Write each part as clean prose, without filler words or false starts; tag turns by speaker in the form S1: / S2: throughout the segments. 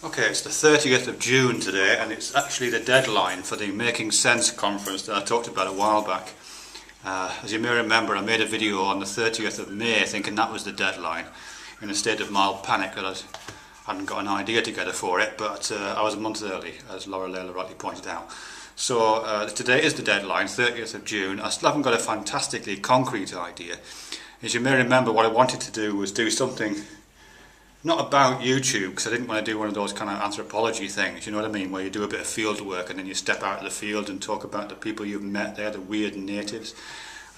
S1: Okay, it's the 30th of June today, and it's actually the deadline for the Making Sense conference that I talked about a while back. As you may remember, I made a video on the 30th of May thinking that was the deadline, in a state of mild panic that I hadn't got an idea together for it, but I was a month early, as Laura Layla rightly pointed out. So today is the deadline, 30th of June. I still haven't got a fantastically concrete idea. As you may remember, what I wanted to do was do something not about YouTube, because I didn't want to do one of those kind of anthropology things, you know what I mean, where you do a bit of field work and then you step out of the field and talk about the people you've met there, the weird natives.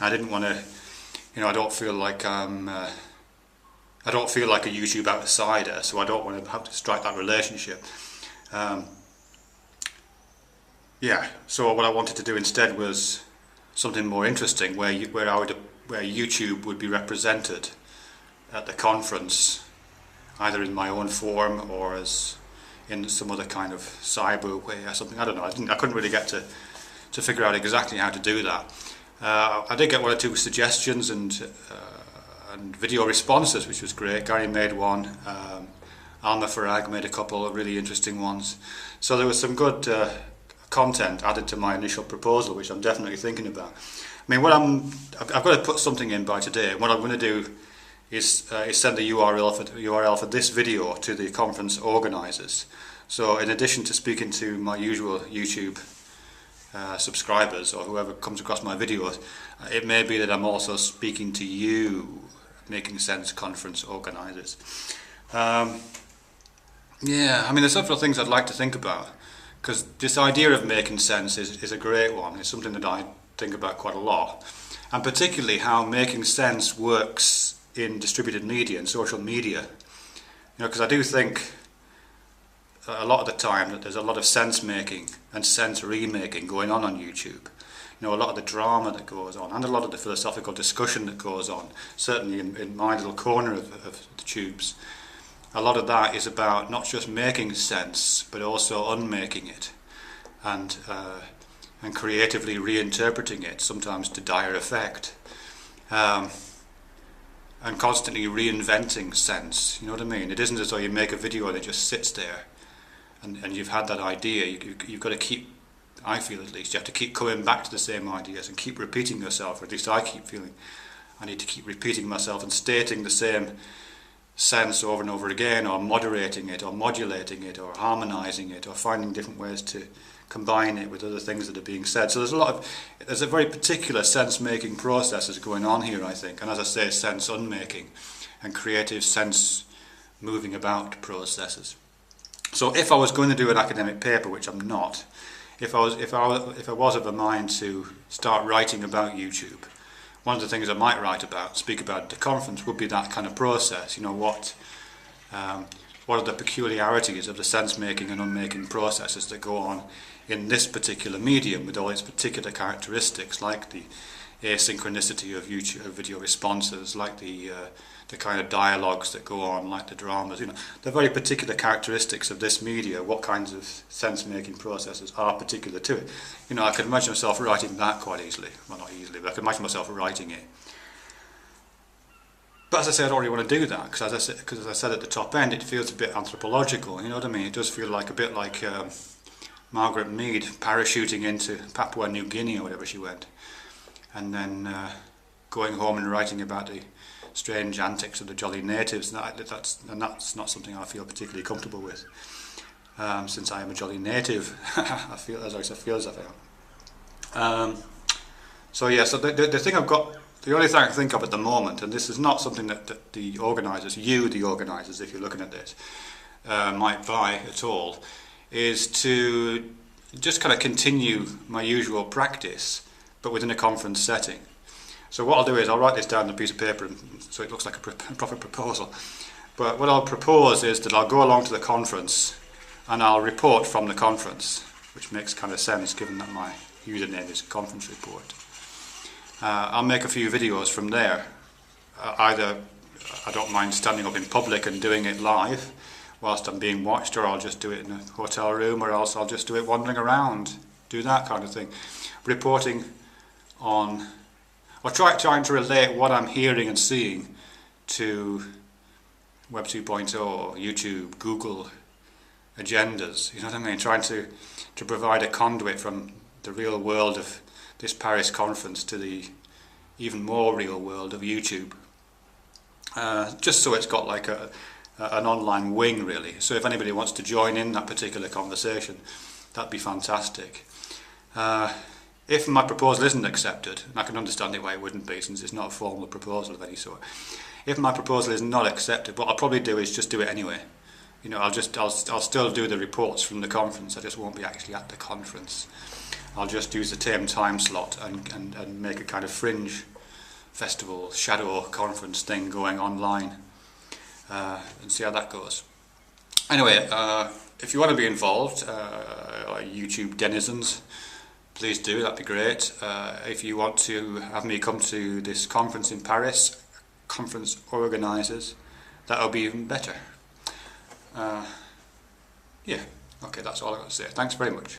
S1: And I didn't want to, I don't feel like I don't feel like a YouTube outsider, so I don't want to have to strike that relationship. So what I wanted to do instead was something more interesting, where YouTube would be represented at the conference, either in my own form or as in some other kind of cyber way or something. I don't know. I couldn't really get to figure out exactly how to do that. I did get one or two suggestions and video responses, which was great. Gary made one. Alma Farag made a couple of really interesting ones. So there was some good content added to my initial proposal, which I'm definitely thinking about. I mean, I've got to put something in by today. What I'm going to do is send the URL for this video to the conference organisers. So in addition to speaking to my usual YouTube subscribers or whoever comes across my videos, it may be that I'm also speaking to you, Making Sense conference organisers. I mean, there's several things I'd like to think about, because this idea of making sense is a great one. It's something that I think about quite a lot, and particularly how making sense works in distributed media and social media. Because I do think a lot of the time that there's a lot of sense making and sense remaking going on YouTube. A lot of the drama that goes on and a lot of the philosophical discussion that goes on, certainly in my little corner of the tubes. A lot of that is about not just making sense, but also unmaking it and creatively reinterpreting it, sometimes to dire effect. And constantly reinventing sense, you know what I mean? It isn't as though you make a video and it just sits there and you've had that idea. You've got to keep, I feel at least, you have to keep coming back to the same ideas and keep repeating yourself, or at least I keep feeling I need to keep repeating myself and stating the same sense over and over again, or moderating it, or modulating it, or harmonizing it, or finding different ways to combine it with other things that are being said. So there's a very particular sense-making processes going on here, I think, and as I say, sense unmaking and creative sense moving about processes. So if I was going to do an academic paper, which I'm not, if I was of a mind to start writing about YouTube, one of the things I might speak about at the conference would be that kind of process. What are the peculiarities of the sense-making and unmaking processes that go on in this particular medium with all its particular characteristics, like the asynchronicity of YouTube video responses, like the kind of dialogues that go on, like the dramas, the very particular characteristics of this media, what kinds of sense-making processes are particular to it. I could imagine myself writing that quite easily. Well, not easily, but I could imagine myself writing it. But as I say, I don't really want to do that, because as I said at the top end, it feels a bit anthropological, you know what I mean? It does feel like a bit like Margaret Mead parachuting into Papua New Guinea or whatever she went, and then going home and writing about the strange antics of the jolly natives. That's not something I feel particularly comfortable with, since I am a jolly native. I feel as I am. So the thing I've got, the only thing I can think of at the moment, and this is not something that the organisers, if you're looking at this, might buy at all, is to just kind of continue my usual practice, but within a conference setting. So what I'll do is I'll write this down on a piece of paper so it looks like a proper proposal. But what I'll propose is that I'll go along to the conference and I'll report from the conference, which makes kind of sense given that my username is Conference Report. I'll make a few videos from there. Either I don't mind standing up in public and doing it live whilst I'm being watched, or I'll just do it in a hotel room, or else I'll just do it wandering around, do that kind of thing. Reporting on, or trying to relate what I'm hearing and seeing to Web 2.0, YouTube, Google, agendas. You know what I mean? Trying to provide a conduit from the real world of this Paris conference to the even more real world of YouTube. Just so it's got like an online wing, really. So if anybody wants to join in that particular conversation, that'd be fantastic. If my proposal isn't accepted, and I can understand why it wouldn't be, since it's not a formal proposal of any sort. If my proposal is not accepted, what I'll probably do is just do it anyway. You know, I'll still do the reports from the conference. I just won't be actually at the conference. I'll just use the same time slot and make a kind of fringe festival, shadow conference thing going online, and see how that goes. Anyway, if you want to be involved, YouTube denizens, please do, that'd be great. If you want to have me come to this conference in Paris, conference organisers, that'll be even better. Yeah, okay, that's all I've got to say. Thanks very much.